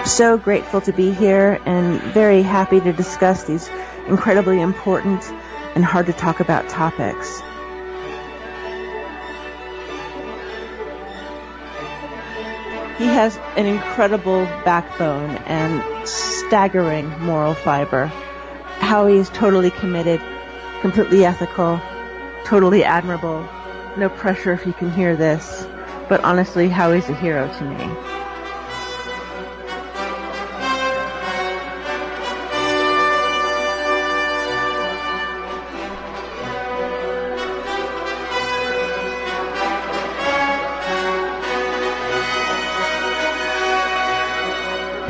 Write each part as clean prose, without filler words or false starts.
So grateful to be here and very happy to discuss these incredibly important and hard to talk about topics. He has an incredible backbone and staggering moral fiber. Howie is totally committed, completely ethical, totally admirable. No pressure if you can hear this, but honestly, Howie's a hero to me.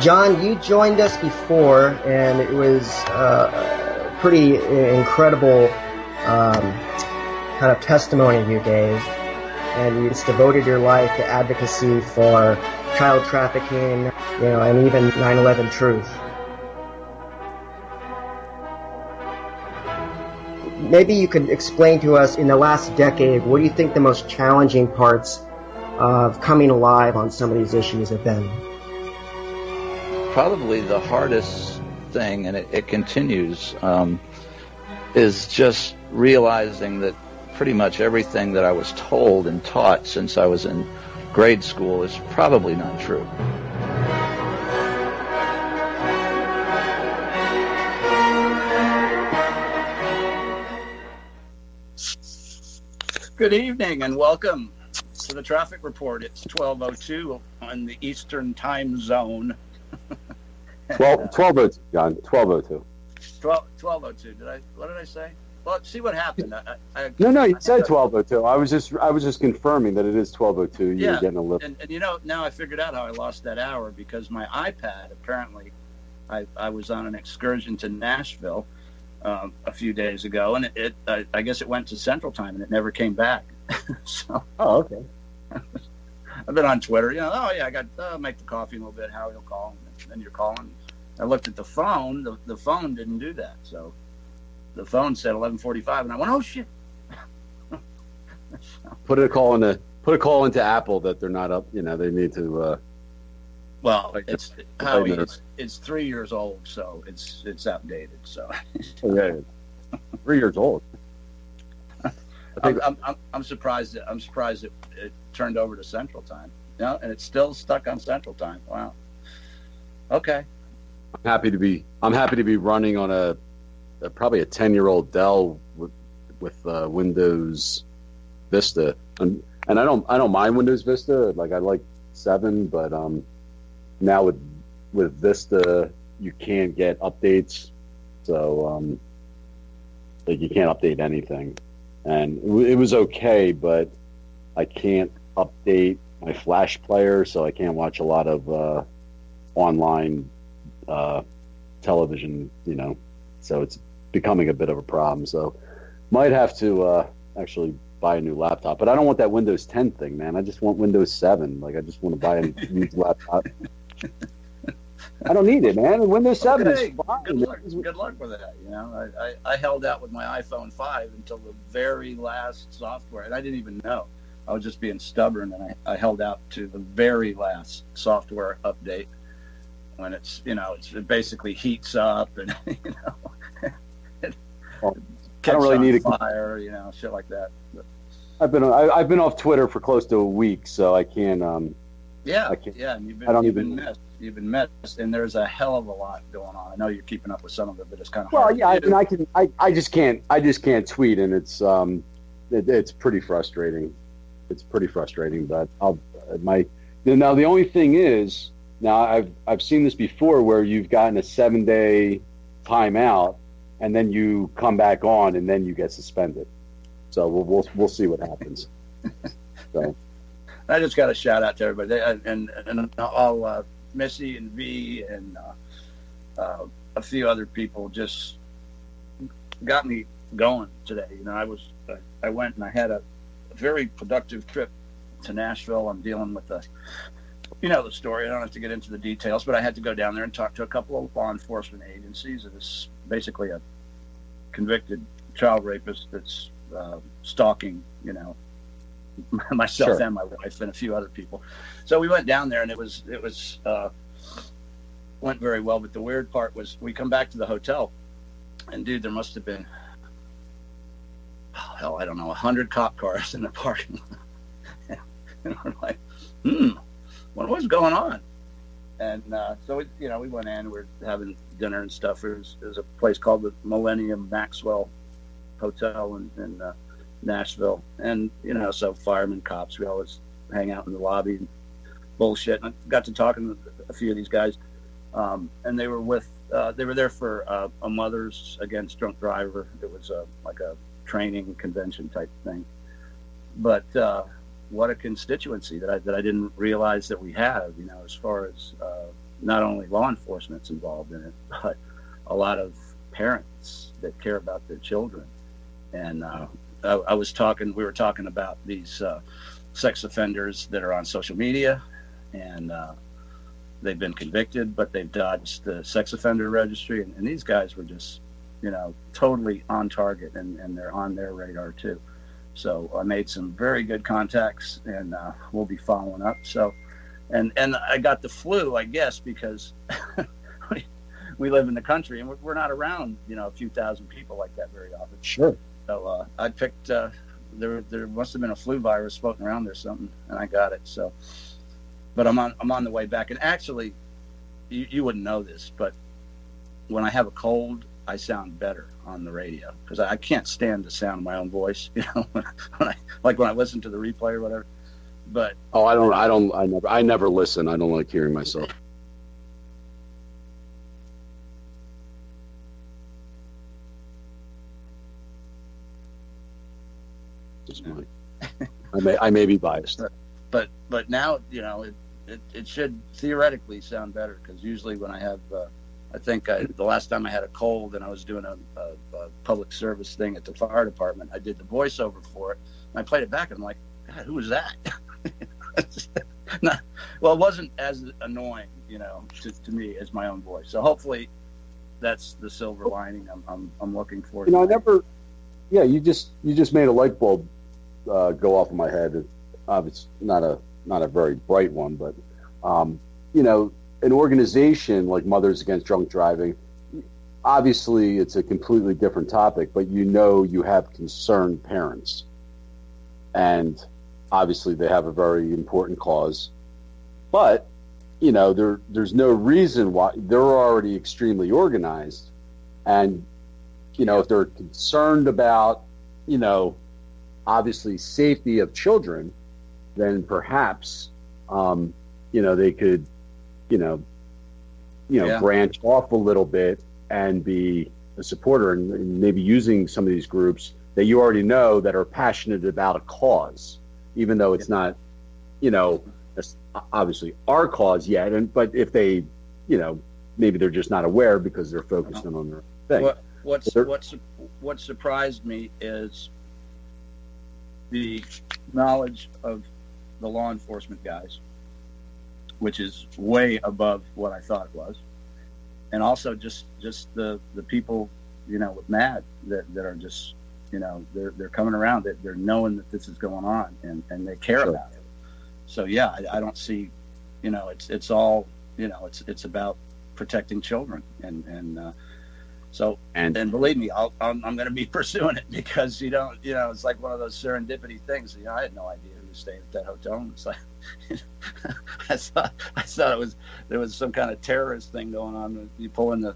John, you joined us before, and it was a pretty incredible kind of testimony you gave, and you just devoted your life to advocacy for child trafficking, and even 9/11 truth. Maybe you could explain to us, in the last decade, what do you think the most challenging parts of coming alive on some of these issues have been? Probably the hardest thing, and it continues, is just realizing that pretty much everything that I was told and taught since I was in grade school is probably not true. Good evening and welcome to the Traffic Report. It's 12:02 on the Eastern Time Zone. 12:02, John. 12:02. 12:02. What did I say? Well, see what happened. No, you said 12:02. I was just confirming that it is 12:02. You were getting a little. And now I figured out how I lost that hour, because my iPad, apparently, I was on an excursion to Nashville a few days ago, and I guess it went to Central Time and it never came back. So. Oh, okay. I've been on Twitter, I got make the coffee in a little bit. Howie will call, and then you're calling. I looked at the phone. The phone didn't do that, so the phone said 11:45, and I went, "Oh shit!" Put a call into Apple that they're not up. They need to. Well, it's Howie. It's 3 years old, so it's outdated. So. Yeah, 3 years old. I'm surprised it turned over to Central Time. And it's still stuck on Central Time. Wow. Okay. I'm happy to be running on probably a 10-year-old Dell with Windows Vista, and I don't mind Windows Vista. Like, I like 7, but now with Vista you can't get updates, so like you can't update anything. And it was okay, but I can't update my Flash player, so I can't watch a lot of online television, so it's becoming a bit of a problem. So might have to actually buy a new laptop. But I don't want that Windows 10 thing, man. I just want Windows 7. Like, I just want to buy a new laptop. I don't need it, man. Windows 7 is fine. Good luck with that. I held out with my iPhone 5 until the very last software, and I didn't even know. I was just being stubborn, and I held out to the very last software update when it basically heats up, and it I don't really need fire, shit like that. But I've been off Twitter for close to a week, so I can't. And you've been missed, and there's a hell of a lot going on. I know you're keeping up with some of it, but it's kind of hard. Well, yeah, I just can't tweet, and it's pretty frustrating. It's pretty frustrating, but now the only thing is, now I've seen this before where you've gotten a 7-day timeout, and then you come back on, and then you get suspended. So we'll see what happens. So I just got a shout out to everybody, and all Missy and V and a few other people just got me going today. I went and I had a very productive trip to Nashville. I'm dealing with the story. I don't have to get into the details, but I had to go down there and talk to a couple of law enforcement agencies. It is basically a convicted child rapist that's stalking, myself and my wife and a few other people. So we went down there, and it was went very well. But the weird part was we come back to the hotel, and dude, there must have been, I don't know, 100 cop cars in the parking lot. And we're like, what was going on? And so we went in. We were having dinner and stuff. It was a place called the Millennium Maxwell Hotel in Nashville, and so firemen, cops, we always hang out in the lobby and bullshit. And I got to talking to a few of these guys, and they were there for a Mothers Against Drunk Driver. It was like a training convention type thing. But what a constituency that I didn't realize that we have, as far as not only law enforcement's involved in it, but a lot of parents that care about their children. And we were talking about these sex offenders that are on social media, and they've been convicted, but they've dodged the sex offender registry. And these guys were just, totally on target, and they're on their radar too. So I made some very good contacts, and we'll be following up. So, and I got the flu, I guess, because we live in the country, and we're not around, a few thousand people like that very often. Sure. So I picked. There must have been a flu virus floating around there, something, and I got it. So, but I'm on the way back. And actually, you wouldn't know this, but when I have a cold, I sound better on the radio, because I can't stand the sound of my own voice, when I listen to the replay or whatever. But I never listen. I don't like hearing myself. Just mine. I may be biased. But now, it should theoretically sound better, because usually when I have I think the last time I had a cold and I was doing a public service thing at the fire department, I did the voiceover for it, and I played it back, and I'm like, God, who was that? Well, it wasn't as annoying, to me as my own voice. So hopefully that's the silver lining I'm looking for. You just made a light bulb go off in my head. It's not a very bright one, but an organization like Mothers Against Drunk Driving, obviously it's a completely different topic, but you have concerned parents, and obviously they have a very important cause. But there's no reason why. They're already extremely organized, and if they're concerned about obviously safety of children, then perhaps they could branch off a little bit and be a supporter, and maybe using some of these groups that you already know that are passionate about a cause, even though it's not, obviously our cause yet. But if they, maybe they're just not aware because they're focused on their thing. What surprised me is the knowledge of the law enforcement guys, which is way above what I thought it was, and also just the people, with MAD that are just, they're coming around, that they're knowing that this is going on, and they care about it. So yeah, I don't see, it's all, it's about protecting children, and believe me, I'm going to be pursuing it, because it's like one of those serendipity things. I had no idea who was staying at that hotel. It's like I thought there was some kind of terrorist thing going on. You pull in the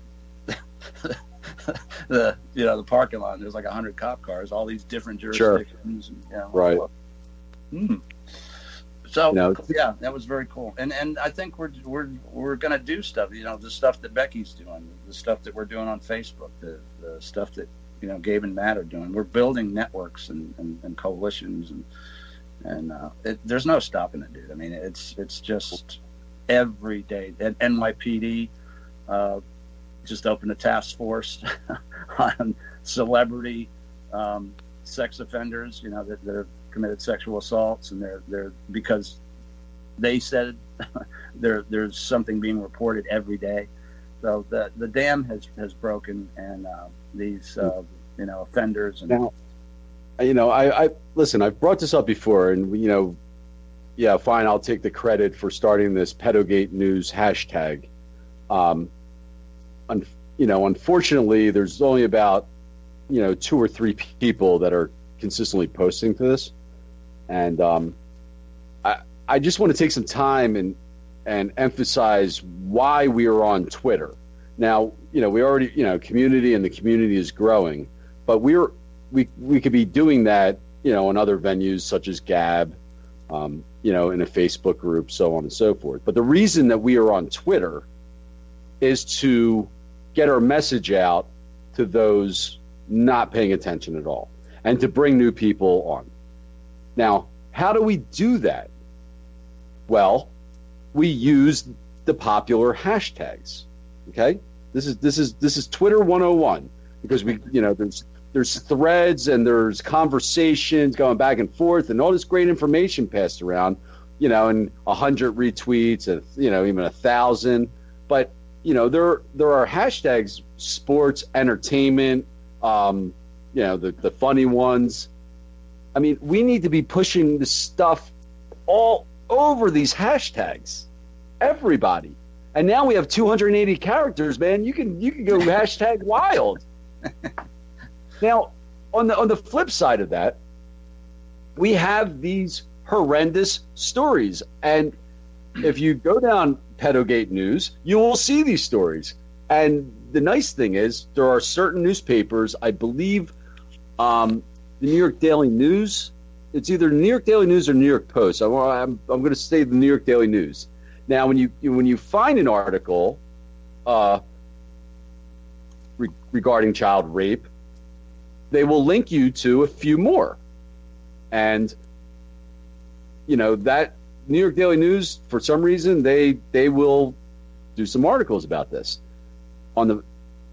parking lot, and there's like 100 cop cars, all these different jurisdictions. Sure. Right. So yeah, that was very cool, and I think we're gonna do stuff. The stuff that Becky's doing, the stuff that we're doing on Facebook, the stuff that Gabe and Matt are doing. We're building networks and coalitions, and there's no stopping it, dude. I mean, it's just every day. That NYPD just opened a task force on celebrity sex offenders, that have committed sexual assaults, and they're because they said there's something being reported every day. So the dam has broken, and these offenders and I listen. I've brought this up before, and yeah, fine. I'll take the credit for starting this Pedogate News hashtag. Unfortunately, there's only about 2 or 3 people that are consistently posting to this, and I just want to take some time and emphasize why we are on Twitter. Now, we already community, and the community is growing, but we could be doing that on other venues such as Gab, in a Facebook group, so on and so forth. But the reason that we are on Twitter is to get our message out to those not paying attention at all, and to bring new people on. Now, how do we do that? Well, we use the popular hashtags. Okay, this is Twitter 101, because there's threads and there's conversations going back and forth and all this great information passed around, and 100 retweets and even 1,000. But there are hashtags: sports, entertainment, the funny ones. I mean, we need to be pushing this stuff all over these hashtags. Everybody. And now we have 280 characters, man. You can go hashtag wild. Now, on the flip side of that, we have these horrendous stories. And if you go down Pedogate News, you will see these stories. And the nice thing is, there are certain newspapers, I believe, the New York Daily News. It's either New York Daily News or New York Post. I'm going to say the New York Daily News. Now, when you find an article regarding child rape, they will link you to a few more, and that New York Daily News, for some reason, they will do some articles about this.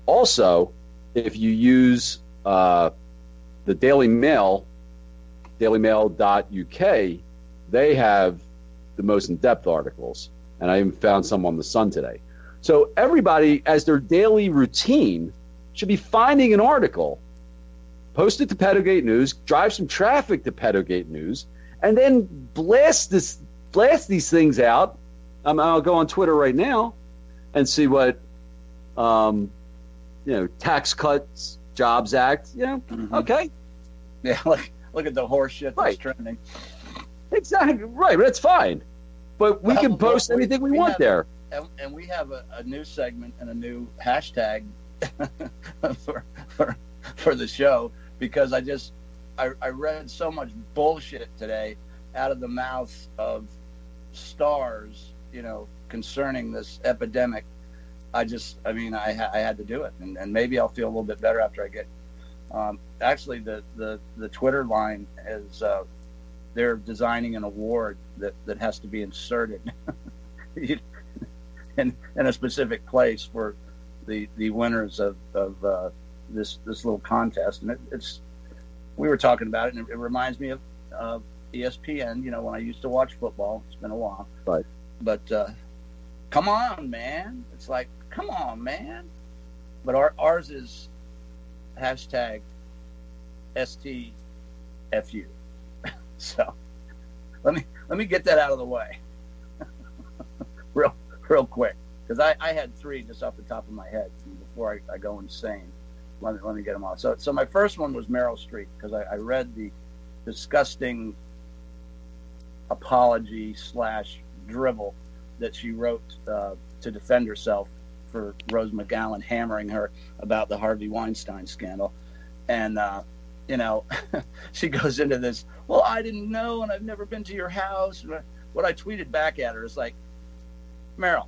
Also, if you use the Daily Mail, dailymail.uk, they have the most in-depth articles, and I even found some on the Sun today. So everybody, as their daily routine, should be finding an article, post it to Pedogate News, drive some traffic to Pedogate News, and then blast these things out. I'll go on Twitter right now and see what Tax Cuts, Jobs Act. Mm-hmm. Okay, yeah, look at the horse shit that's trending. Exactly right, but that's fine. But we can post anything we want there. And we have a new segment and a new hashtag for the show, because I read so much bullshit today out of the mouths of stars, concerning this epidemic. I had to do it, and maybe I'll feel a little bit better after I get. Actually, the Twitter line is they're designing an award that has to be inserted in a specific place for the winners of this little contest, and we were talking about it, and it reminds me of ESPN. When I used to watch football, it's been a while, right? But come on, man! It's like, come on, man! But ours is hashtag STFU. So let me get that out of the way real quick, because I had 3 just off the top of my head before I go insane. Let me get them off. So my first one was Meryl Streep, because I read the disgusting apology / drivel that she wrote to defend herself for Rose McGowan hammering her about the Harvey Weinstein scandal. And she goes into this, well, I didn't know, and I've never been to your house. What I tweeted back at her is like, Meryl,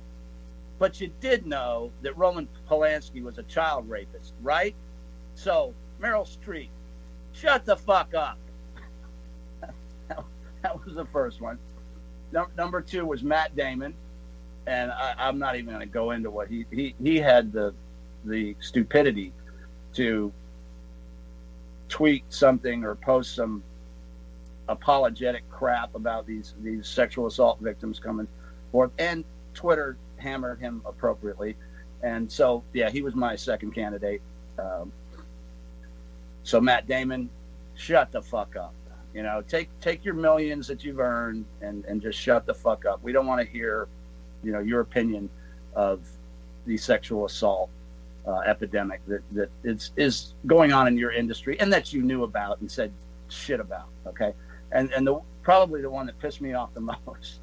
but you did know that Roman Polanski was a child rapist, right? So, Meryl Streep, shut the fuck up. That was the first one. Number 2 was Matt Damon, and I'm not even going to go into what he had the stupidity to tweet something or post some apologetic crap about these sexual assault victims coming forth, and Twitter hammered him appropriately. And so, yeah, he was my second candidate. So Matt Damon, shut the fuck up. Take your millions that you've earned and just shut the fuck up. We don't want to hear, your opinion of the sexual assault epidemic that is going on in your industry and that you knew about and said shit about. Okay, and probably the one that pissed me off the most.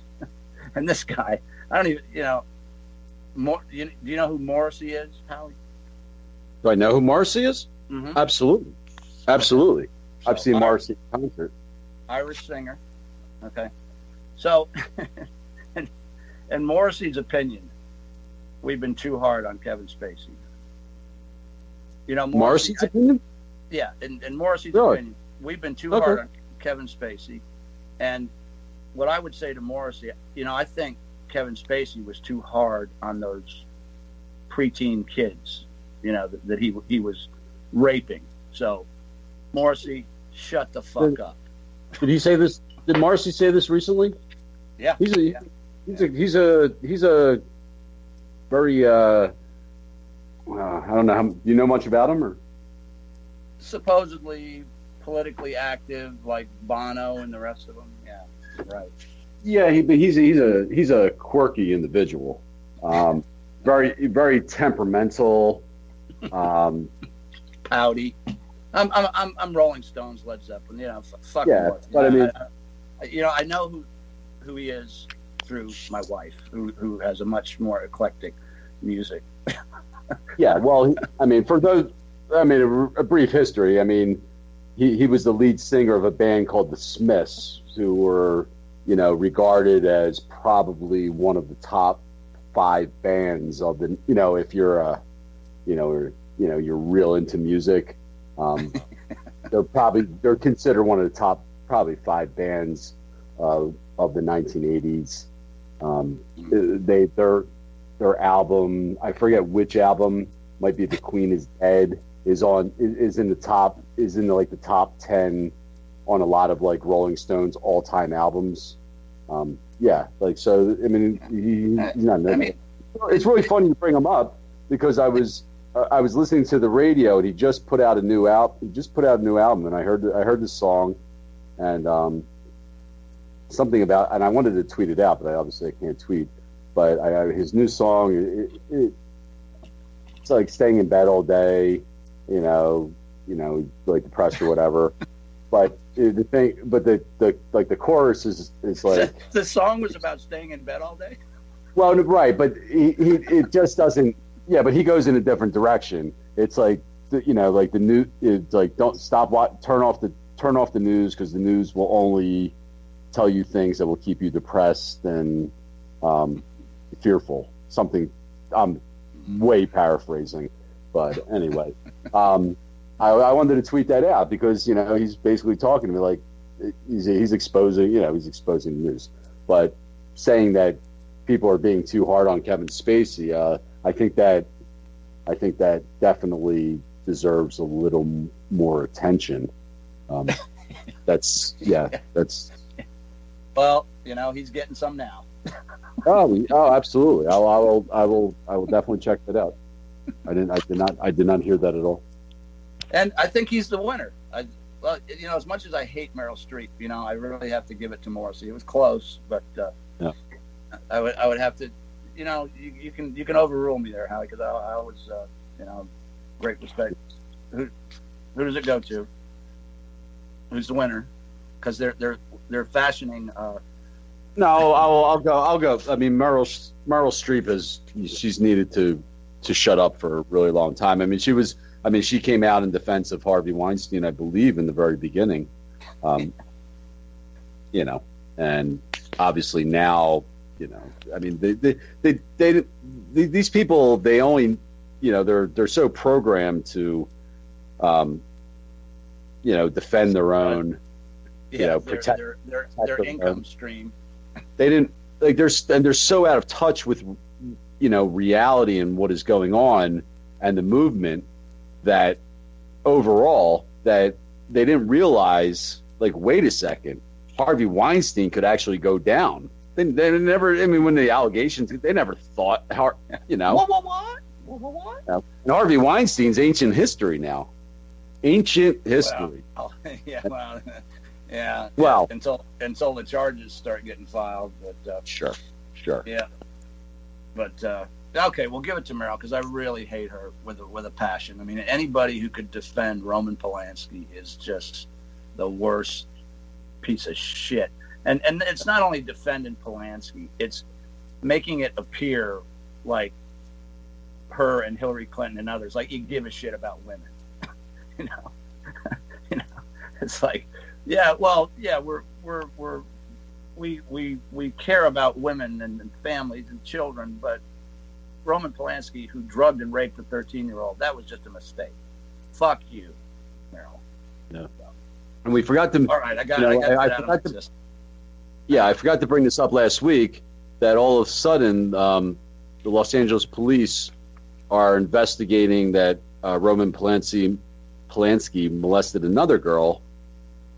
And this guy, I don't even, do you know who Morrissey is, Howie? Do I know who Morrissey is? Mm-hmm. Absolutely. So, I've seen Morrissey in concert. Irish singer. Okay. So, and Morrissey's opinion, we've been too hard on Kevin Spacey. Morrissey's opinion? Yeah, and Morrissey's opinion, we've been too hard on Kevin Spacey. And what I would say to Morrissey, I think Kevin Spacey was too hard on those preteen kids, that he was raping. So, Morrissey, shut the fuck up. Did he say this? Did Morrissey say this recently? Yeah. He's a very I don't know. Do you know much about him or? Supposedly politically active, like Bono and the rest of them. Yeah, right. Yeah, he's a quirky individual. Very very temperamental. Pouty. I'm Rolling Stones, Led Zeppelin. Fuck. Yeah, but I mean, I know who he is through my wife, who has a much more eclectic music. Yeah, well, I mean, a brief history. I mean, he was the lead singer of a band called the Smiths, who were, regarded as probably one of the top 5 bands of the, if you're you're real into music. They're considered one of the top probably 5 bands of the 1980s. Their album, I forget which album, might be The Queen Is Dead, is in the top 10 on a lot of like Rolling Stones all-time albums. Yeah, like, so I mean, he's not. It's really funny to bring him up because I was listening to the radio and he just put out a new album, and I heard this song, and something about, and I wanted to tweet it out, but I can't tweet. But his new song, it's like staying in bed all day, like depressed or whatever. But the chorus is like the song was about staying in bed all day. Well, right, but it just doesn't. Yeah, but he goes in a different direction. It's like like the new. It's like don't stop. Turn off the news, because the news will only tell you things that will keep you depressed and fearful. Something. I'm way paraphrasing, but anyway, I wanted to tweet that out because he's basically talking to me like he's exposing the news, but saying that people are being too hard on Kevin Spacey. I think that definitely deserves a little more attention. That's. Well, he's getting some now. Oh, absolutely. I will definitely check that out. I did not hear that at all. And I think he's the winner. As much as I hate Meryl Streep, I really have to give it to Morrissey. It was close, but yeah. I would have to. You can overrule me there, Howie, because I always, great respect. Who does it go to? Who's the winner? Because they're fashioning. No, I'll go. I mean, Meryl Streep she's needed to shut up for a really long time. I mean, she came out in defense of Harvey Weinstein, I believe, in the very beginning. And obviously now. I mean, these people, they only, they're so programmed to, defend their own, protect their income stream. They didn't they're so out of touch with, reality and what is going on and the movement that overall that they didn't realize, like, wait a second, Harvey Weinstein could actually go down. They never. I mean, when the allegations, they never thought. What? And Harvey Weinstein's ancient history now. Ancient history. Well, yeah, well, yeah. Well, until the charges start getting filed, but sure. Yeah, but okay, we'll give it to Meryl because I really hate her with a passion. I mean, anybody who could defend Roman Polanski is just the worst piece of shit. And it's not only defending Polanski; it's making it appear like her and Hillary Clinton and others, like you give a shit about women. you know, it's like, yeah, well, yeah, we care about women and families and children, but Roman Polanski, who drugged and raped a 13-year-old, that was just a mistake. Fuck you, Meryl. No. And we forgot to. All right, I forgot to. Yeah, I forgot to bring this up last week. That all of a sudden, the Los Angeles police are investigating that Roman Polanski molested another girl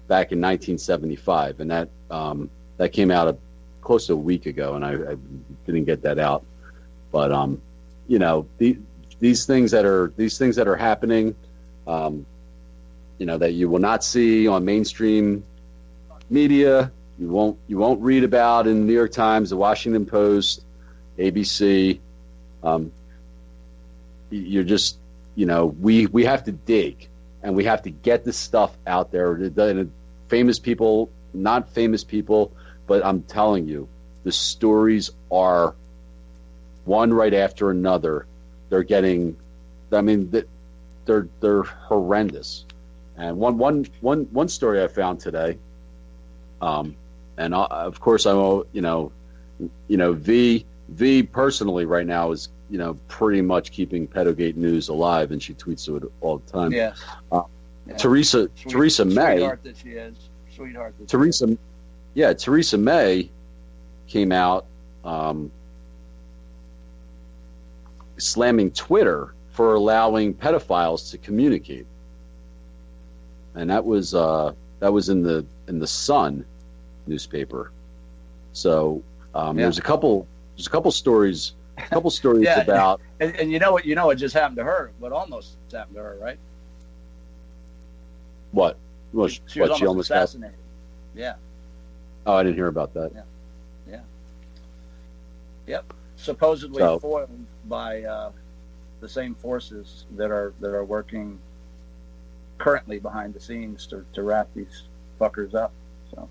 back in 1975, and that came out close to a week ago, and I didn't get that out. But these things that are happening, that you will not see on mainstream media, you won't read about in the New York Times, the Washington Post, ABC. You're just, we have to dig, and we have to get this stuff out there. Famous people, not famous people, but I'm telling you, the stories are one right after another. They're getting, they're horrendous. And one story I found today, and of course V personally right now is pretty much keeping Pedogate News alive, and she tweets to it all the time. Yes. Theresa May. Sweetheart that she is. Sweetheart. Theresa May came out slamming Twitter for allowing pedophiles to communicate, and that was in the Sun newspaper. So there's a couple stories. About and you know what just happened to her, what almost happened to her, right? What? Well, she was almost assassinated. Yeah. Oh, I didn't hear about that. Yeah. Yep. Supposedly foiled by the same forces that are working currently behind the scenes to wrap these fuckers up. So,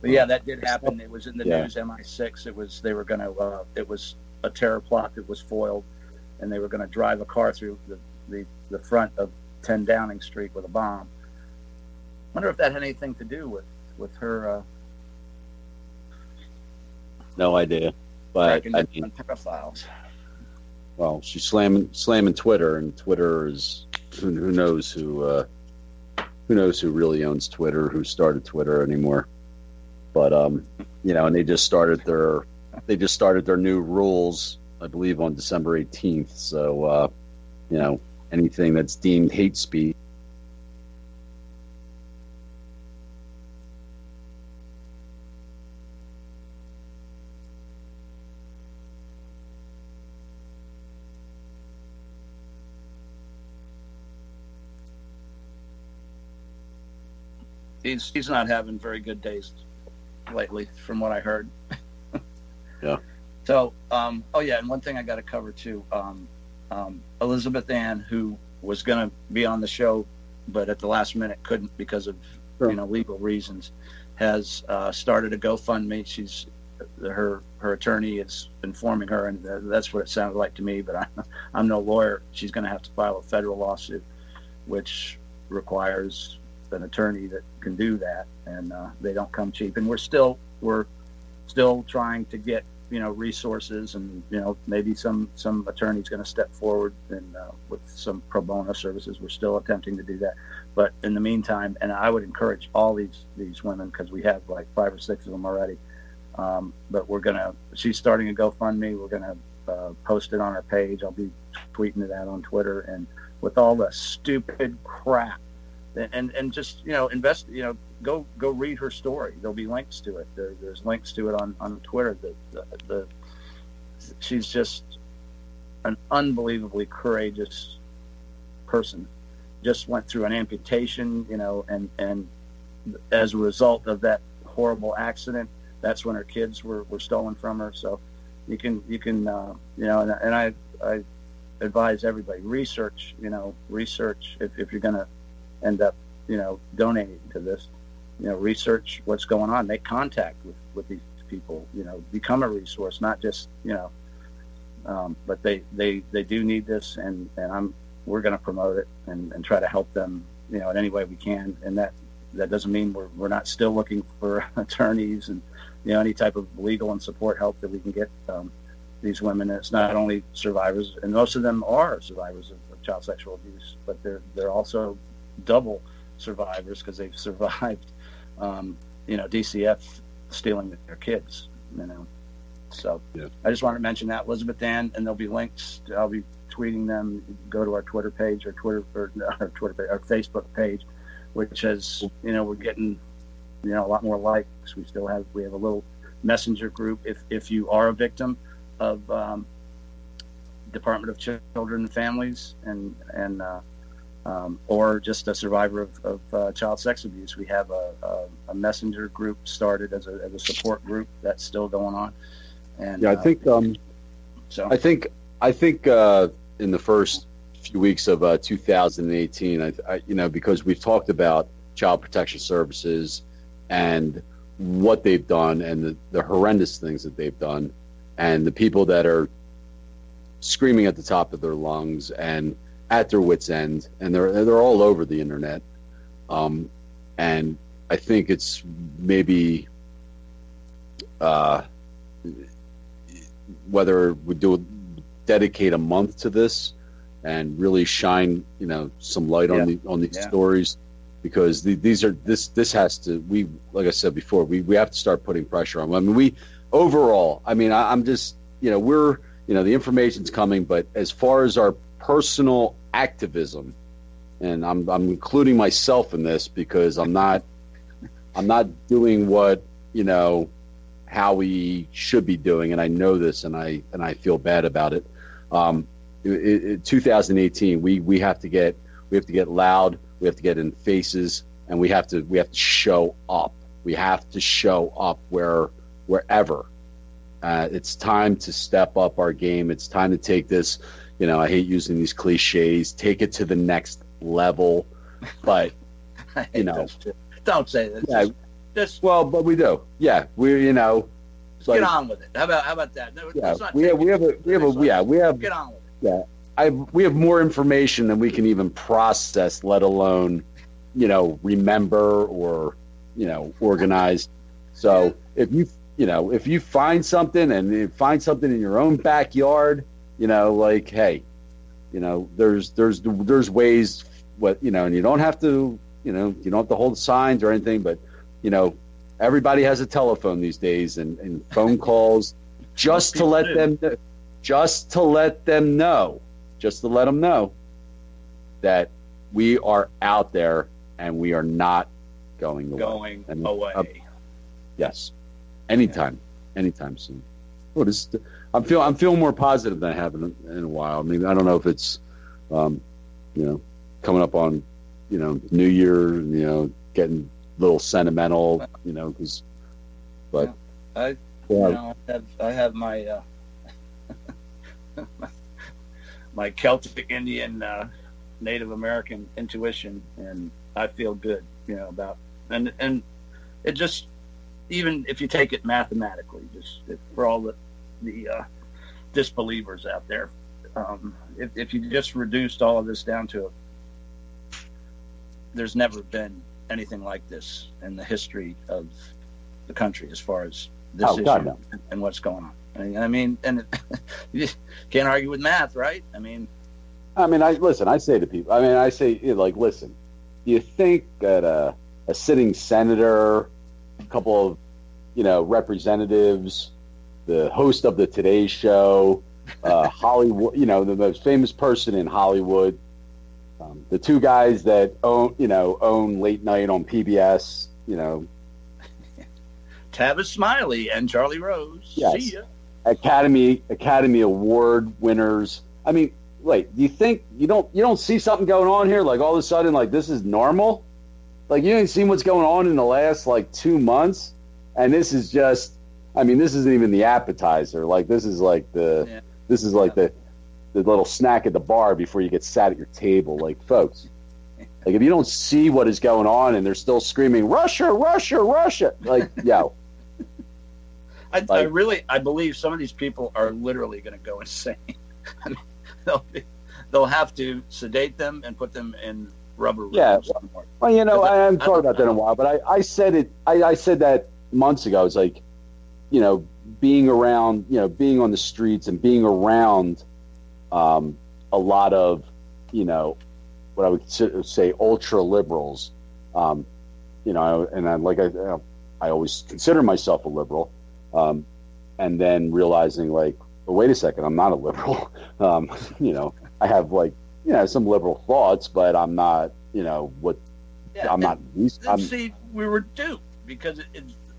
but yeah, that did happen. It was in the news. MI6. It was a terror plot that was foiled, and they were going to drive a car through the front of 10 Downing Street with a bomb. Wonder if that had anything to do with her. No idea, but I mean, pedophiles. Well, she's slamming Twitter, and Twitter is who knows who really owns Twitter, who started Twitter anymore. But and they just started their new rules, I believe, on December 18th. So anything that's deemed hate speech. He's not having very good days lately, from what I heard. Yeah. So, and one thing I got to cover too. Elizabeth Ann, who was going to be on the show, but at the last minute couldn't because of legal reasons, has started a GoFundMe. Her attorney is informing her, and that's what it sounded like to me. But I'm no lawyer. She's going to have to file a federal lawsuit, which requires an attorney that can do that, and they don't come cheap. And we're still trying to get resources, and maybe some attorney's going to step forward and with some pro bono services. We're still attempting to do that, but in the meantime, and I would encourage all these women, because we have like 5 or 6 of them already. But she's starting a GoFundMe. We're gonna post it on our page. I'll be tweeting it out on Twitter, and with all the stupid crap. And just invest. Go read her story. There'll be links to it. There's links to it on Twitter. She's just an unbelievably courageous person, just went through an amputation, and as a result of that horrible accident, that's when her kids were stolen from her. So you can and I advise everybody, research if you're going to end up donating to this, research what's going on, make contact with these people, become a resource, not just but they do need this, and we're going to promote it and try to help them in any way we can. And that doesn't mean we're not still looking for attorneys and any type of legal and support help that we can get these women. And it's not only survivors, and most of them are survivors of child sexual abuse, but they're also double survivors because they've survived DCF stealing their kids. So yeah. I just wanted to mention that, Elizabeth Ann, and there'll be links. I'll be tweeting them. Go to our Twitter page our Facebook page, which has we're getting a lot more likes. We have a little messenger group if you are a victim of Department of Children and Families and or just a survivor of child sex abuse. We have a messenger group started as a support group that's still going on. And I think in the first few weeks of 2018, because we've talked about Child Protection Services and what they've done and the horrendous things that they've done, and the people that are screaming at the top of their lungs and at their wits' end, and they're all over the internet. And I think it's maybe whether we dedicate a month to this and really shine some light on these stories, because this has to, like I said before, we have to start putting pressure on. I mean, I'm just we're the information's coming, but as far as our personal activism, and I'm including myself in this because I'm not doing what Howie should be doing, and I know this, and I feel bad about it. 2018, we have to get loud, we have to get in faces, and we have to show up. We have to show up wherever. It's time to step up our game. It's time to take this. I hate using these cliches. Take it to the next level, but don't say that. Yeah, but we do. Yeah, we're get on with it. How about that? Get on with it. Yeah, we have more information than we can even process, let alone remember or organize. So if you find something, and you find something in your own backyard, hey, there's ways, and you don't have to, you don't have to hold signs or anything, but everybody has a telephone these days and phone calls just to let them know that we are out there and we are not going away. Yes. Anytime soon. I'm feeling more positive than I have in a while. I mean, I don't know if it's, coming up on, New Year, getting a little sentimental, but I have my my Celtic Indian Native American intuition, and I feel good, about and it just, even if you take it mathematically, just for all the disbelievers out there, if you just reduced all of this down to there's never been anything like this in the history of the country as far as this issue and what's going on. I mean, and you can't argue with math, right? I say to people, listen, do you think that a sitting senator, a couple of, representatives, the host of the Today Show, Hollywood, the most famous person in Hollywood, the two guys that own Late Night on PBS, Tavis Smiley and Charlie Rose. Yes. See ya. Academy Award winners. I mean, wait, do you think you don't see something going on here? Like all of a sudden, like this is normal? Like you ain't seen what's going on in the last like 2 months, and this is just, I mean, this isn't even the appetizer. Like this is like the little snack at the bar before you get sat at your table. Like folks, like if you don't see what is going on and they're still screaming Russia, Russia, Russia, like yo. I believe some of these people are literally going to go insane. I mean, they'll have to sedate them and put them in rubber rooms. Yeah. Well, you know, I haven't talked about that in a while, but I said it. I said that months ago. It's like, you know, being around, you know, being on the streets and being around a lot of, you know, what I would say ultra liberals. You know, and I always consider myself a liberal. And then realizing like, well, wait a second, I'm not a liberal. You know, I have like, you know, some liberal thoughts, but I'm not, you know, see, we were duped because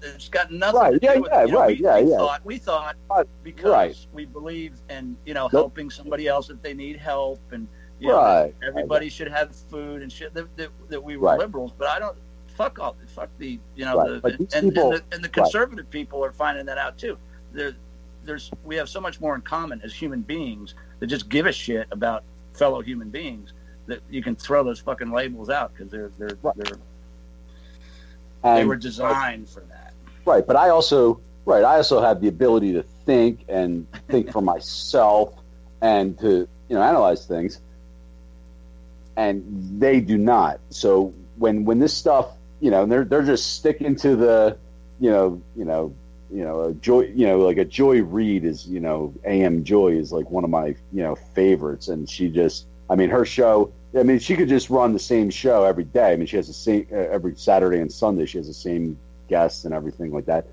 it's got nothing to do with it. We thought because we believe in, you know, helping somebody else if they need help, and you know, everybody should have food and shit, that we were liberals. But I don't. Fuck the, you know, the conservative people are finding that out too. We have so much more in common as human beings that just give a shit about fellow human beings that you can throw those fucking labels out because they were designed for that. Right, but I also have the ability to think for myself and to, you know, analyze things, and they do not. So when this stuff, you know, they're just sticking to the, a Joy, you know, like a Joy Reid is, you know, AM Joy is like one of my, you know, favorites, and she just, I mean, her show, I mean, she could just run the same show every day. I mean, she has the same every Saturday and Sunday. She has the same guests and everything like that,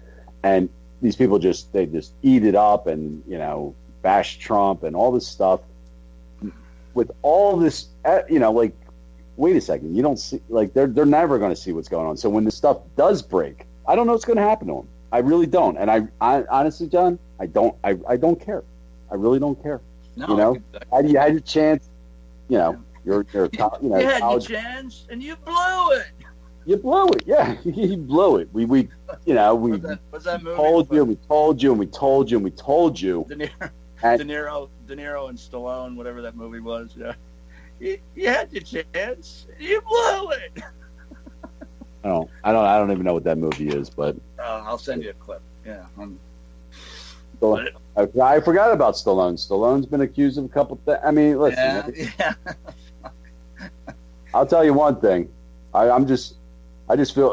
and these people they just eat it up and, you know, bash Trump and all this stuff with all this, you know, like. Wait a second, you don't see, like, they're never going to see what's going on. So when this stuff does break, I don't know what's going to happen to them. I really don't. And I honestly, John, I don't care. I really don't care. No, you know, you had your chance, you know, you had your chance and you blew it. You blew it. Yeah, you blew it. We you know, we told you, and we told you, and we told you, and we told you. De Niro and Stallone, whatever that movie was, yeah. You had your chance. You blew it. I don't even know what that movie is, but I'll send you a clip. Yeah. I forgot about Stallone. Stallone's been accused of a couple things. I mean, listen. Yeah. I'll tell you one thing. I just feel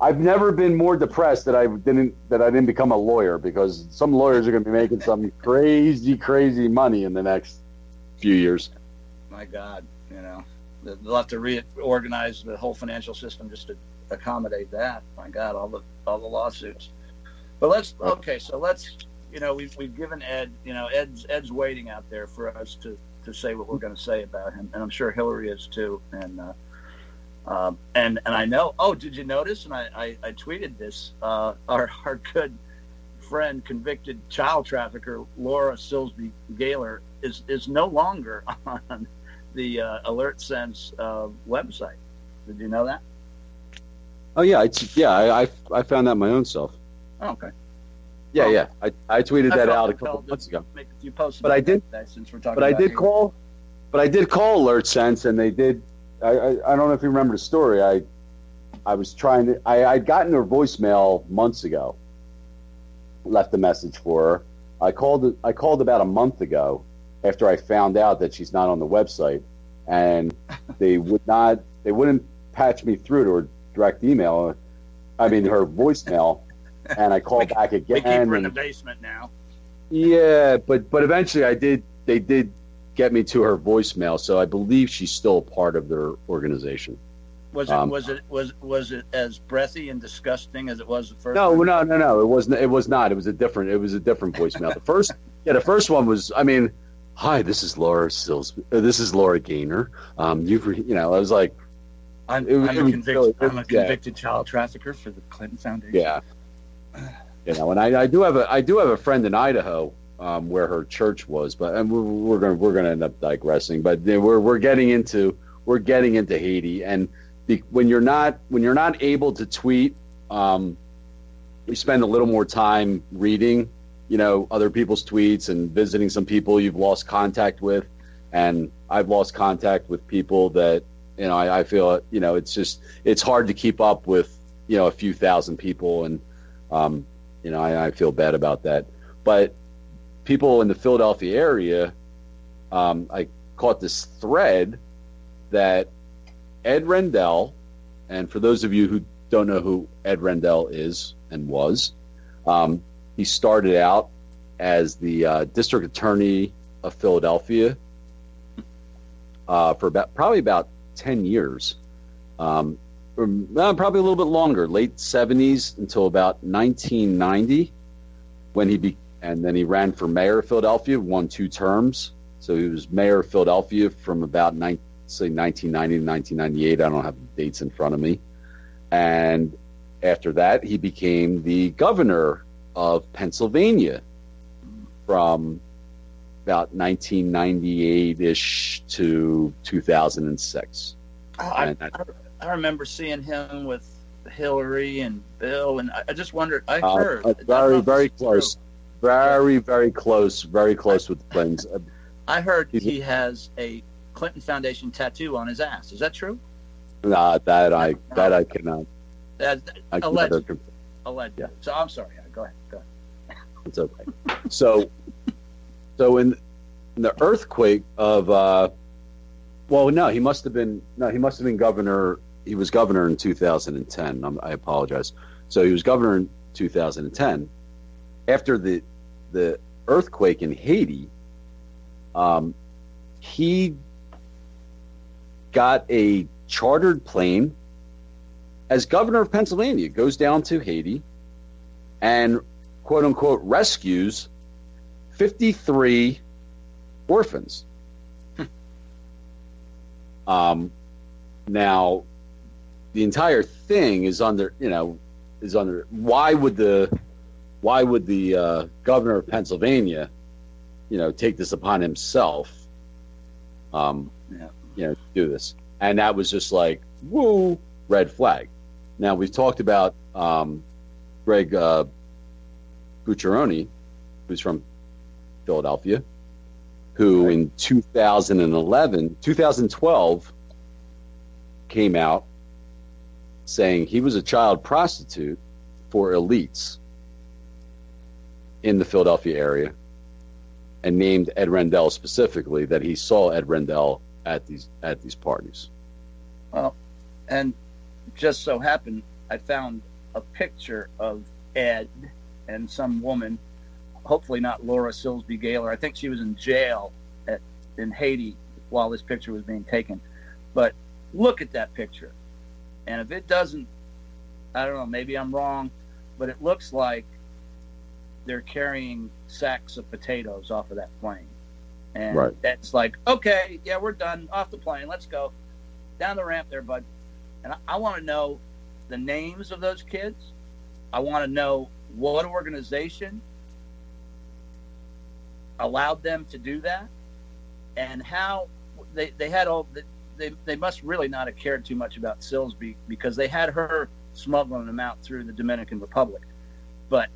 I've never been more depressed that I didn't become a lawyer, because some lawyers are going to be making some crazy money in the next few years. My God, you know, they'll have to reorganize the whole financial system just to accommodate that. My God, all the lawsuits. But let's, you know, we've given Ed, you know, Ed's waiting out there for us to say what we're going to say about him, and I'm sure Hillary is too. And I know. Oh, did you notice? And I tweeted this. Our good friend, convicted child trafficker Laura Silsby Gaylor is no longer on the Alert Sense website. Did you know that? Oh yeah, I found that my own self. Oh, okay. Yeah. I tweeted that out a couple months ago. Make a few posts. But I did. Since we're talking. But I did call. But I did call Alert Sense, and they did. I don't know if you remember the story. I was trying to. I'd gotten her voicemail months ago. Left a message for her. I called about a month ago after I found out that she's not on the website, and they wouldn't patch me through to her direct email. I mean, her voicemail. And I called back again. We keep her in the basement now. Yeah, but eventually they did get me to her voicemail, so I believe she's still a part of their organization. Was it as breathy and disgusting as it was the first? No. It wasn't. It was not. It was a different voicemail. The first one was. I mean, hi, this is Laura Sills. This is Laura Gaynor. I was like, I'm a convicted child trafficker for the Clinton Foundation. Yeah. You know, and I do have a friend in Idaho where her church was. But and we're going to end up digressing. But we're getting into Haiti, and when you're not able to tweet, you spend a little more time reading, other people's tweets and visiting some people you've lost contact with. And I've lost contact with people that, I feel, it's hard to keep up with, a few thousand people. And, I feel bad about that. But people in the Philadelphia area, I caught this thread that Ed Rendell, and for those of you who don't know who Ed Rendell is and was, he started out as the district attorney of Philadelphia for probably about 10 years, probably a little bit longer, late 70s until about 1990, and then he ran for mayor of Philadelphia, won 2 terms. So he was mayor of Philadelphia from about 1990 to 1998. I don't have the dates in front of me. And after that, he became the governor of Pennsylvania from about 1998-ish to 2006. I remember seeing him with Hillary and Bill, and I just wondered. I heard very close, very close with the Clintons. I heard he has a Clinton Foundation tattoo on his ass. Is that true? Nah, that I cannot. Alleged. Yeah. So I'm sorry. Go ahead. It's okay. So in the earthquake of he must have been governor. He was governor in 2010. I apologize. So he was governor in 2010. After the earthquake in Haiti, he got a chartered plane as governor of Pennsylvania, goes down to Haiti and quote unquote rescues 53 orphans. Now the entire thing is under why would the governor of Pennsylvania take this upon himself do this? And that was just like, woo, red flag. Now we've talked about Greg Bucciaroni, who's from Philadelphia, who in 2012 came out saying he was a child prostitute for elites in the Philadelphia area, and named Ed Rendell specifically, that he saw Ed Rendell at these parties. Well, and just so happened, I found a picture of Ed and some woman, hopefully not Laura Silsby Gaylor. I think she was in jail in Haiti while this picture was being taken. But look at that picture. And if it doesn't, I don't know, maybe I'm wrong, but it looks like they're carrying sacks of potatoes off of that plane. And That's like, okay, yeah, we're done. Off the plane. Let's go. Down the ramp there, bud. And I want to know the names of those kids. I want to know what organization allowed them to do that, and how they had all. They must really not have cared too much about Silsby, because they had her smuggling them out through the Dominican Republic. But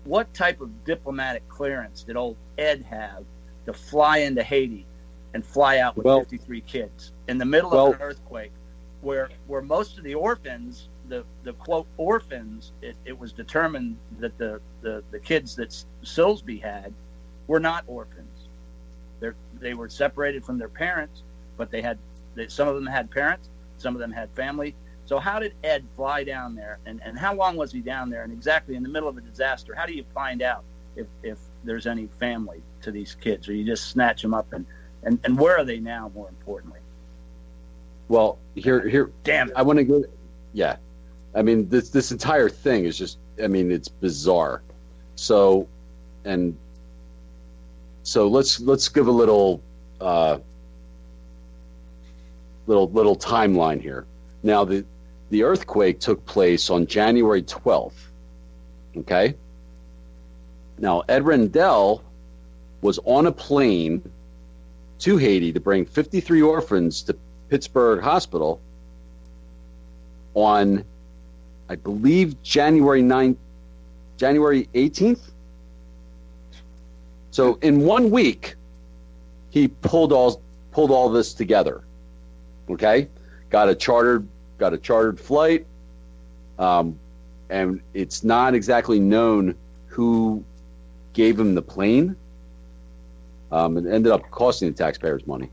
what type of diplomatic clearance did old Ed have to fly into Haiti and fly out with 53 kids in the middle of an earthquake, where most of the orphans, the quote orphans, it was determined that the kids that Silsby had were not orphans. They were separated from their parents, but some of them had parents, some of them had family. So how did Ed fly down there, and how long was he down there, and exactly in the middle of a disaster? How do you find out if there's any family to these kids, or you just snatch them up, and where are they now, more importantly? Well, here, damn it. I want to go. Yeah, I mean, this entire thing is just, I mean, it's bizarre. So let's give a little timeline here. Now the earthquake took place on January 12th. Okay. Now Ed Rendell was on a plane to Haiti to bring 53 orphans to Pittsburgh Hospital on, I believe, January 18th. So in 1 week, he pulled all this together. Okay, got a chartered flight, and it's not exactly known who gave him the plane. It ended up costing the taxpayers money,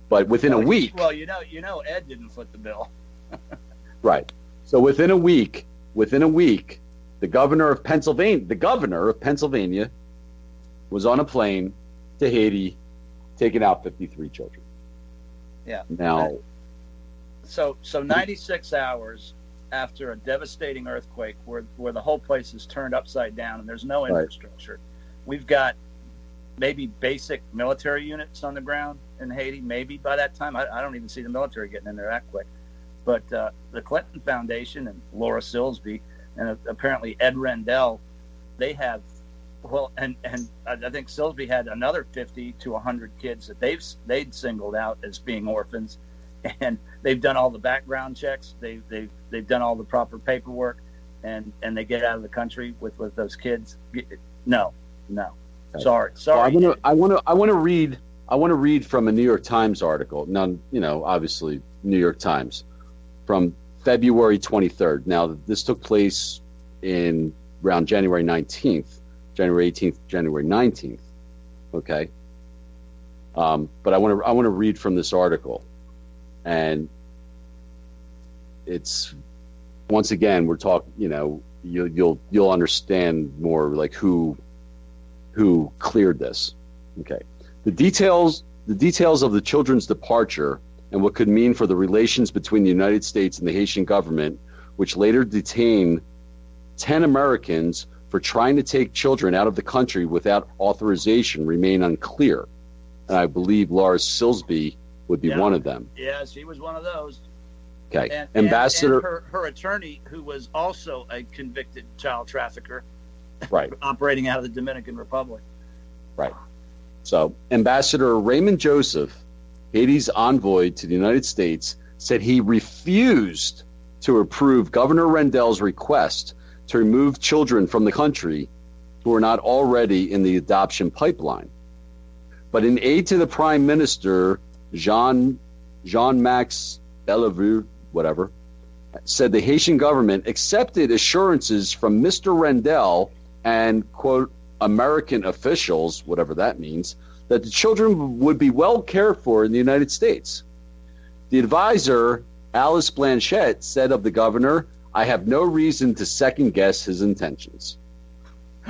but within a week. Well, you know, Ed didn't foot the bill. Right. So within a week, the governor of Pennsylvania was on a plane to Haiti, taking out 53 children. Yeah. Now, so 96 hours after a devastating earthquake, where the whole place is turned upside down and there's no infrastructure, right. We've got maybe basic military units on the ground in Haiti. Maybe by that time, I don't even see the military getting in there that quick. But the Clinton Foundation and Laura Silsby and apparently Ed Rendell, they have, well, and I think Silsby had another 50 to 100 kids that they'd singled out as being orphans, and they've done all the background checks. They've done all the proper paperwork, and they get out of the country with those kids. No. Sorry. Well, I want to read from a New York Times article. Now, obviously New York Times from February 23rd. Now, this took place in around January 19th, January 18th, January 19th. Okay. But I want to read from this article, and it's, once again, we're talking, you'll understand more like who cleared this. Okay. The details of the children's departure and what could mean for the relations between the United States and the Haitian government, which later detained 10 Americans for trying to take children out of the country without authorization, remain unclear. And I believe Laura Silsby would be one of them. Yeah, she was one of those. Okay. And her attorney, who was also a convicted child trafficker, right, operating out of the Dominican Republic. Right. So Ambassador Raymond Joseph, Haiti's envoy to the United States, said he refused to approve Governor Rendell's request to remove children from the country who are not already in the adoption pipeline. But in aid to the Prime Minister, Jean-Max Bellevue, whatever, said the Haitian government accepted assurances from Mr. Rendell and, quote, American officials, whatever that means, that the children would be well cared for in the United States. The advisor, Alice Blanchette, said of the governor, I have no reason to second guess his intentions.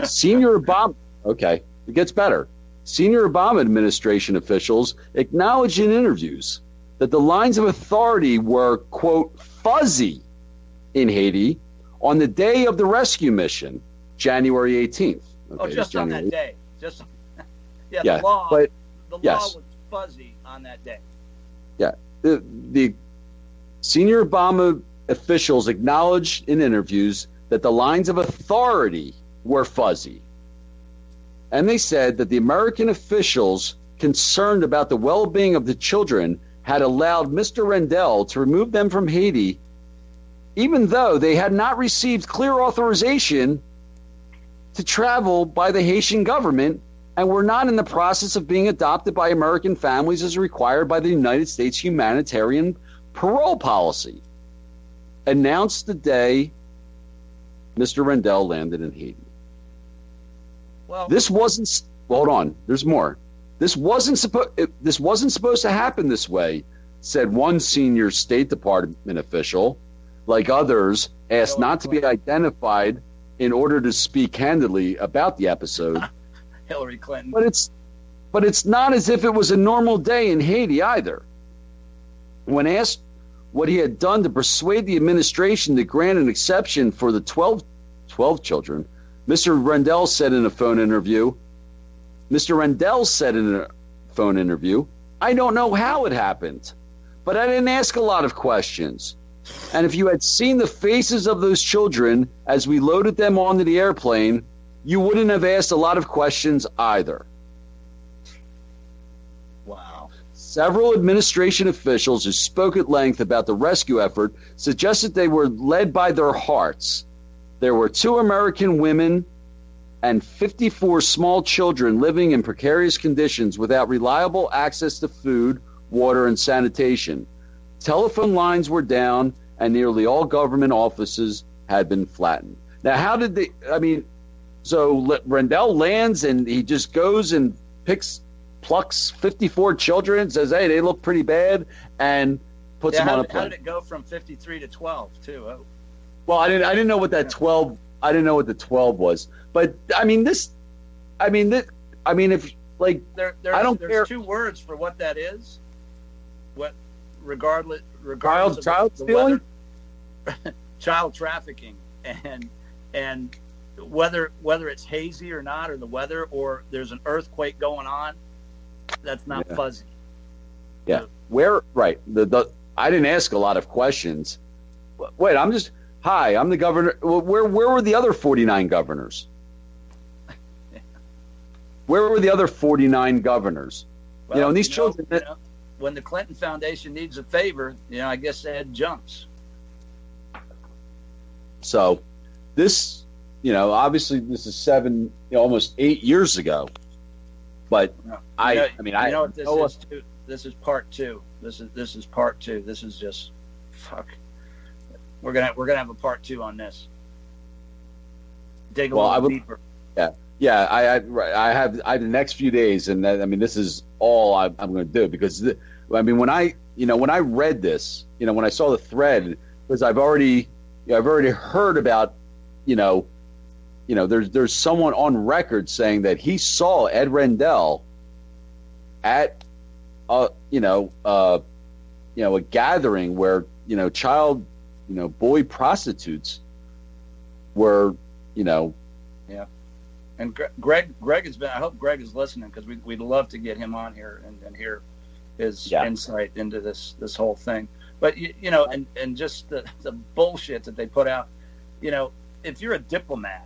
Senior Obama, okay, it gets better. Senior Obama administration officials acknowledged in interviews that the lines of authority were, quote, fuzzy in Haiti on the day of the rescue mission, January 18th. Okay, just on that day. Just yeah, yeah, the law yes. was fuzzy on that day. Yeah. The senior Obama officials acknowledged in interviews that the lines of authority were fuzzy. And they said that the American officials concerned about the well-being of the children had allowed Mr. Rendell to remove them from Haiti, even though they had not received clear authorization to travel by the Haitian government and were not in the process of being adopted by American families as required by the United States humanitarian parole policy. Announced the day Mr. Rendell landed in Haiti. Well, this wasn't. Hold on. There's more. This wasn't supposed to happen this way, said one senior State Department official. Like others, asked not to be identified in order to speak candidly about the episode. Hillary Clinton. But it's not as if it was a normal day in Haiti either. When asked what he had done to persuade the administration to grant an exception for the 12 children, Mr. Rendell said in a phone interview, I don't know how it happened, but I didn't ask a lot of questions. And if you had seen the faces of those children as we loaded them onto the airplane, you wouldn't have asked a lot of questions either. Wow. Several administration officials who spoke at length about the rescue effort suggested they were led by their hearts. There were 2 American women and 54 small children living in precarious conditions without reliable access to food, water, and sanitation. Telephone lines were down, and nearly all government offices had been flattened. Now, how did they? I mean, so Rendell lands and he just goes and plucks 54 children, and says, "Hey, they look pretty bad," and puts them on a plane. How did it go from 53 to 12 too? Oh. Well, I didn't know what that 12. I didn't know what the 12 was, but I mean, if like I don't care. There's 2 words for what that is. What regardless child stealing, child trafficking, and whether it's hazy or not, or the weather, or there's an earthquake going on, that's not fuzzy. Yeah, where right? I didn't ask a lot of questions. Wait, I'm the governor. Where were the other 49 governors? Where were the other 49 governors? Well, and these children. When the Clinton Foundation needs a favor, I guess Ed jumps. So, this, obviously this is 7, almost 8 years ago. But this is part 2. This is part 2. This is just fuck. We're gonna have a part 2 on this. Dig a little deeper. Yeah. I have the next few days, and this is all I'm going to do, because when I read this, when I saw the thread, because I've already heard about, there's someone on record saying that he saw Ed Rendell at a gathering where child boy prostitutes were yeah. And Greg has been. I hope Greg is listening, because we'd love to get him on here and hear his insight into this whole thing. But and just the bullshit that they put out. If you're a diplomat,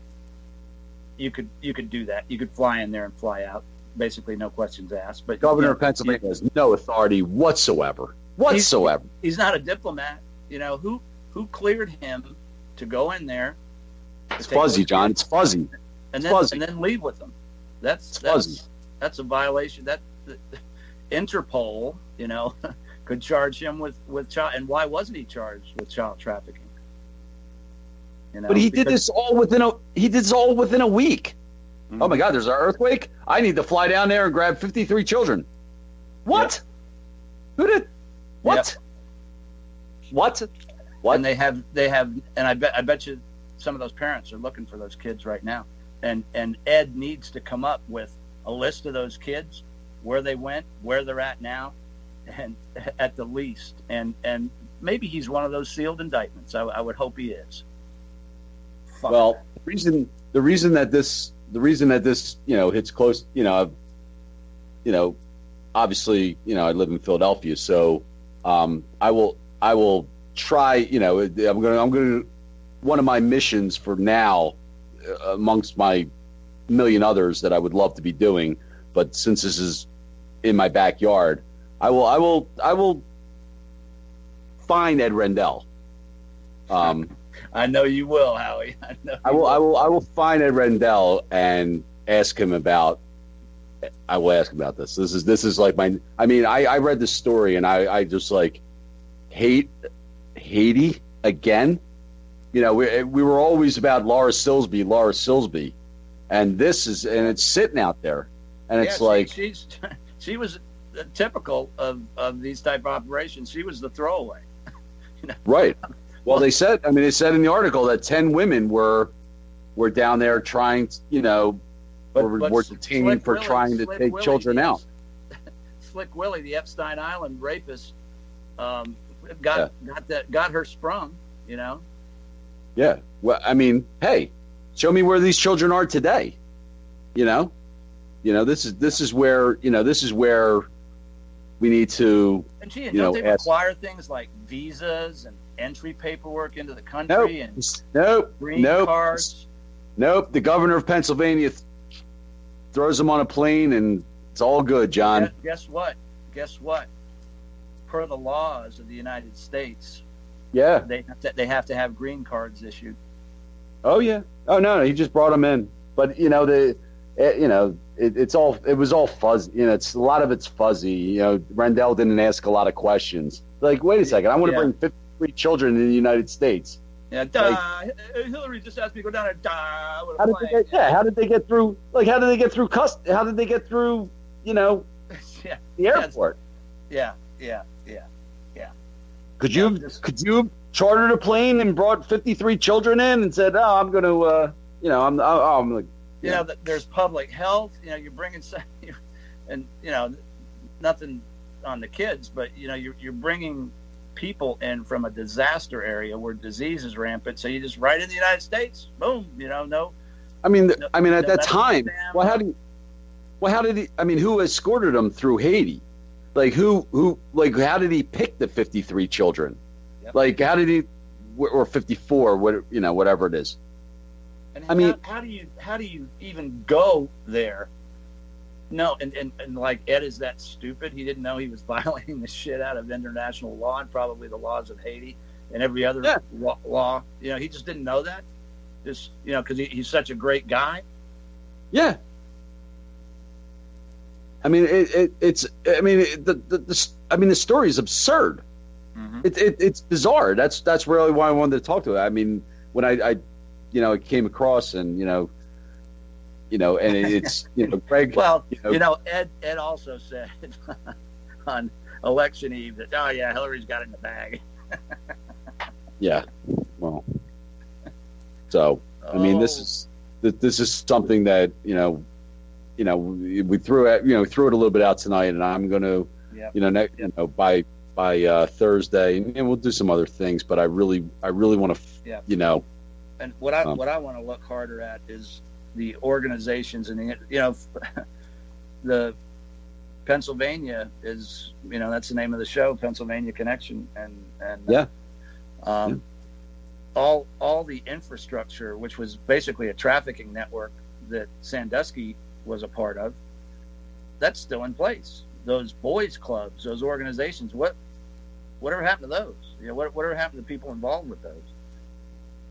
you could do that. You could fly in there and fly out, basically no questions asked. But Governor of Pennsylvania has no authority whatsoever. He's not a diplomat. Who cleared him to go in there? It's fuzzy, John. It's fuzzy. And then leave with them. That's a violation. That Interpol, could charge him with child. And why wasn't he charged with child trafficking? But he did this all within a week. Mm-hmm. Oh my God! There's an earthquake. I need to fly down there and grab 53 children. What? Yep. Who did? What? Yep. What? And they have, and I bet you some of those parents are looking for those kids right now. And Ed needs to come up with a list of those kids, where they went, where they're at now, and at the least. And maybe he's one of those sealed indictments. I would hope he is. Fuck. Well, the reason that this hits close, obviously, I live in Philadelphia, so I will try, I'm going to one of my missions for now, amongst my million others that I would love to be doing, but since this is in my backyard, I will find Ed Rendell. I know you will, Howie. I will find Ed Rendell and ask him about. I will ask him about this. This is like my. I read this story and I just like Haiti again. We were always about Laura Silsby, and it's sitting out there, and it's she was typical of these type of operations. She was the throwaway. Right. Well, they said in the article that 10 women were down there trying, were detained for trying to take children out. Slick Willie, the Epstein Island rapist, got her sprung. Yeah. Well, hey, show me where these children are today. This is where we need to. And don't they require things like visas and entry paperwork into the country green cards? Nope. The governor of Pennsylvania throws them on a plane and it's all good, John. Guess what? guess what? Per the laws of the United States, they have to have green cards issued. Oh yeah. Oh no, he just brought them in. But it was all fuzzy. It's a lot of it's fuzzy. Rendell didn't ask a lot of questions. Like, wait a second, I want to bring 53 children in the United States. Yeah, Hillary just asked me to go down there. How did they get through? Like, how did they get through? How did they get through? The airport. Yeah. Could you have chartered a plane and brought 53 children in and said, "Oh, I'm going to, I'm like." There's public health. You're bringing, and nothing on the kids, but you're bringing people in from a disaster area where disease is rampant. So you just right in the United States, boom. No. I mean, at that time, how did he? I mean, who escorted him through Haiti? Like like how did he pick the 53 children? Yep. Like how did he, or 54, whatever it is. And how do you even go there? No, and like Ed is that stupid? He didn't know he was violating the shit out of international law and probably the laws of Haiti and every other law. He just didn't know that. Just because he's such a great guy. Yeah. I mean, the story is absurd. Mm-hmm. It's bizarre. That's really why I wanted to talk to him. I mean, when I came across and and it's Greg. Well, Ed also said on election eve that Hillary's got it in the bag. Yeah. Well. So I mean, this is something that we threw it a little bit out tonight, and I'm going to, by Thursday, and we'll do some other things. But I really want to, And what I want to look harder at is the organizations and the Pennsylvania is that's the name of the show, Pennsylvania Connection, and all the infrastructure, which was basically a trafficking network that Sandusky was a part of, that's still in place. Those boys clubs, those organizations, whatever happened to those? Whatever happened to people involved with those?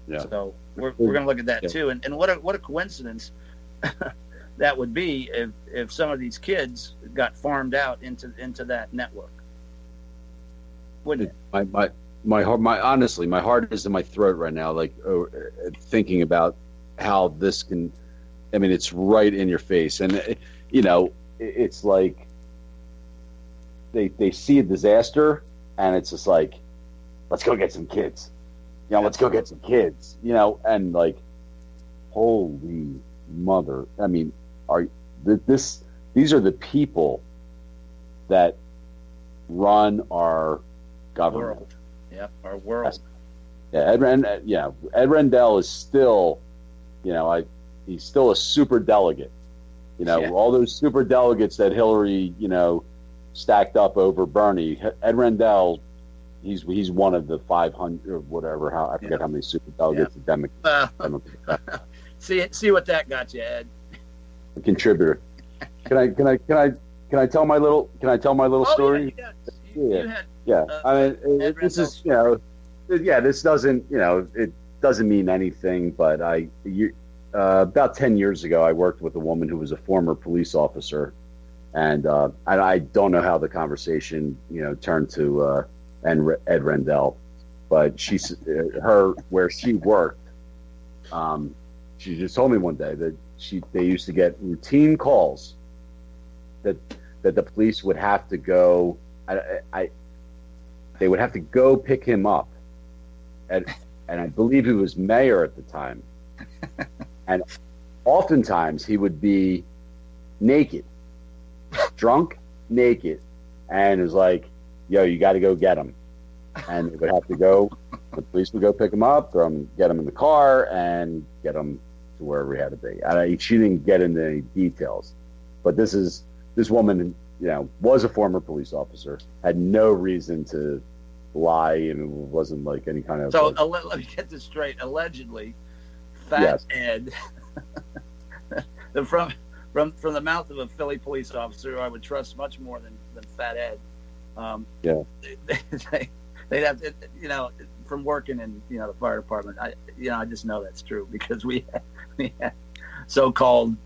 Yeah. So we're going to look at that too, and what a coincidence that would be if some of these kids got farmed out into that network, wouldn't it? Honestly, my heart is in my throat right now, like thinking about how this can. I mean, it's right in your face, and it's like they see a disaster, and it's just like, let's go get some kids. Let's go get some kids. And like, holy mother! I mean, these are the people that run our government. World. Yeah, our world. Yeah, Ed Rendell is still, he's still a super delegate. All those super delegates that Hillary, stacked up over Bernie. Ed Rendell, he's one of the 500 or whatever. I forget how many super delegates the Democrats. See what that got you, Ed. A contributor. Can I tell my little story? Yeah. I mean, this is this doesn't it doesn't mean anything, but about 10 years ago, I worked with a woman who was a former police officer, and I don't know how the conversation turned to Ed Rendell, but where she worked, she just told me one day that they used to get routine calls that the police would have to go. They would have to go pick him up, and I believe he was mayor at the time, and oftentimes he would be naked, drunk, naked, and it was like, "Yo, you got to go get him," and they would have to go. The police would go pick him up, get him in the car, and get him to wherever he had to be. She didn't get into any details, but this woman, was a former police officer, had no reason to lie, and it wasn't like any kind of. So let me get this straight. Allegedly, Fat Ed, from the mouth of a Philly police officer who I would trust much more than Fat Ed. They'd have to, from working in the fire department. I just know that's true because we had so-called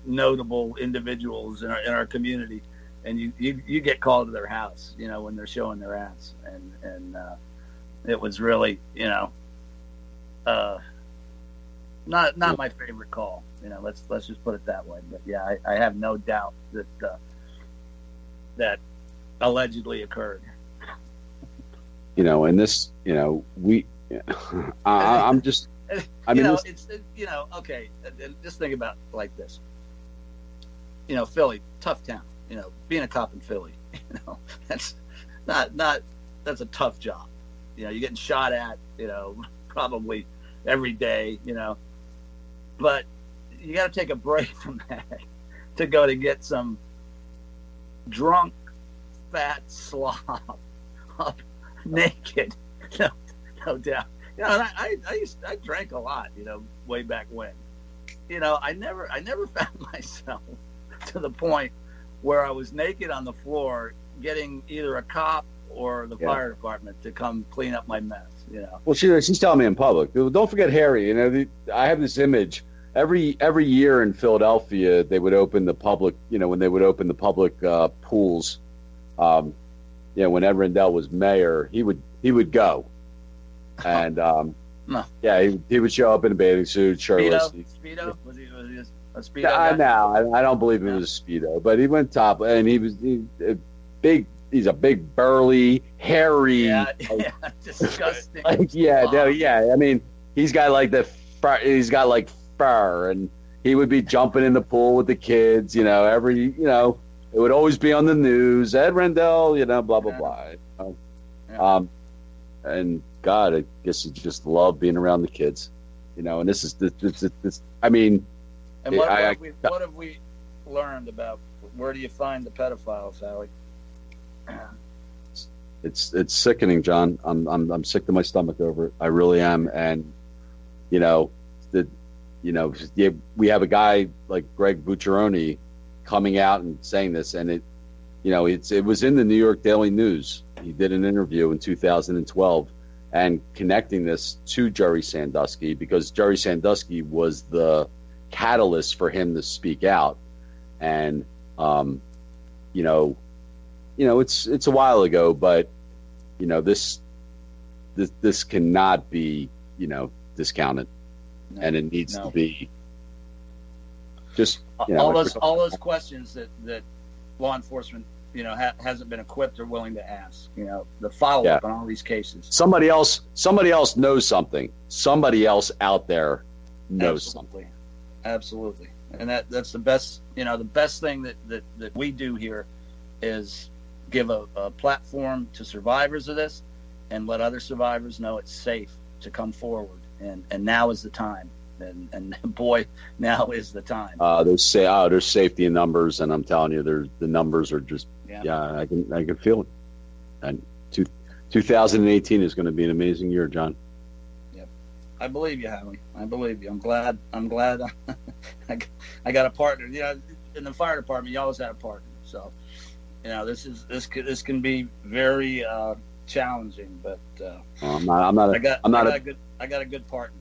notable individuals in our community, and you get called to their house when they're showing their ass, and it was really not my favorite call. Let's just put it that way. But yeah, I have no doubt that allegedly occurred. And this, I'm just, okay. Just think about it like this. Philly, tough town. Being a cop in Philly, that's that's a tough job. You're getting shot at, probably every day, but you got to take a break from that to go to get some drunk, fat slob up naked. No doubt. I drank a lot, way back when. I never found myself to the point where I was naked on the floor getting either a cop or the fire department to come clean up my mess. Well, she's telling me in public. Don't forget Harry. I have this image every year in Philadelphia. They would open the public. When they would open the public pools. When Ed Rendell was mayor, he would go, and no. he would show up in a bathing suit, shirtless. Speedo? Was he a Speedo guy? No, I don't believe it was a Speedo, but he went top, and big. He's a big, burly, hairy, disgusting. I mean, he's got like he's got like fur, and he would be jumping in the pool with the kids. It would always be on the news. Ed Rendell, blah blah blah. And God, I guess you just love being around the kids, And this is this. I mean, and what have we learned about where do you find the pedophiles, Howie? It's sickening, John. I'm sick to my stomach over it. I really am, and we have a guy like Greg Bucciaroni coming out and saying this, and it was in the New York Daily News. He did an interview in 2012 and connecting this to Jerry Sandusky because Jerry Sandusky was the catalyst for him to speak out, and it's a while ago, but this cannot be discounted, and it needs to be just all those questions that law enforcement hasn't been equipped or willing to ask. The follow up on all these cases. Somebody else knows something. Somebody else out there knows something. Absolutely, and that's the best. The best thing that we do here is give a platform to survivors of this and let other survivors know it's safe to come forward. And now is the time. And boy, now is the time. There's safety in numbers, and I'm telling you, the numbers are just I can feel it. And 2018 is going to be an amazing year, John. Yep, I believe you, Howie. I believe you. I'm glad. I got a partner. In the fire department, you always had a partner. So. This can be very challenging, but I got a good partner.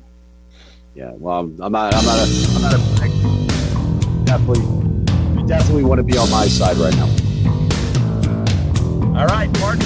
Yeah, well, I'm not definitely want to be on my side right now. All right, part 2.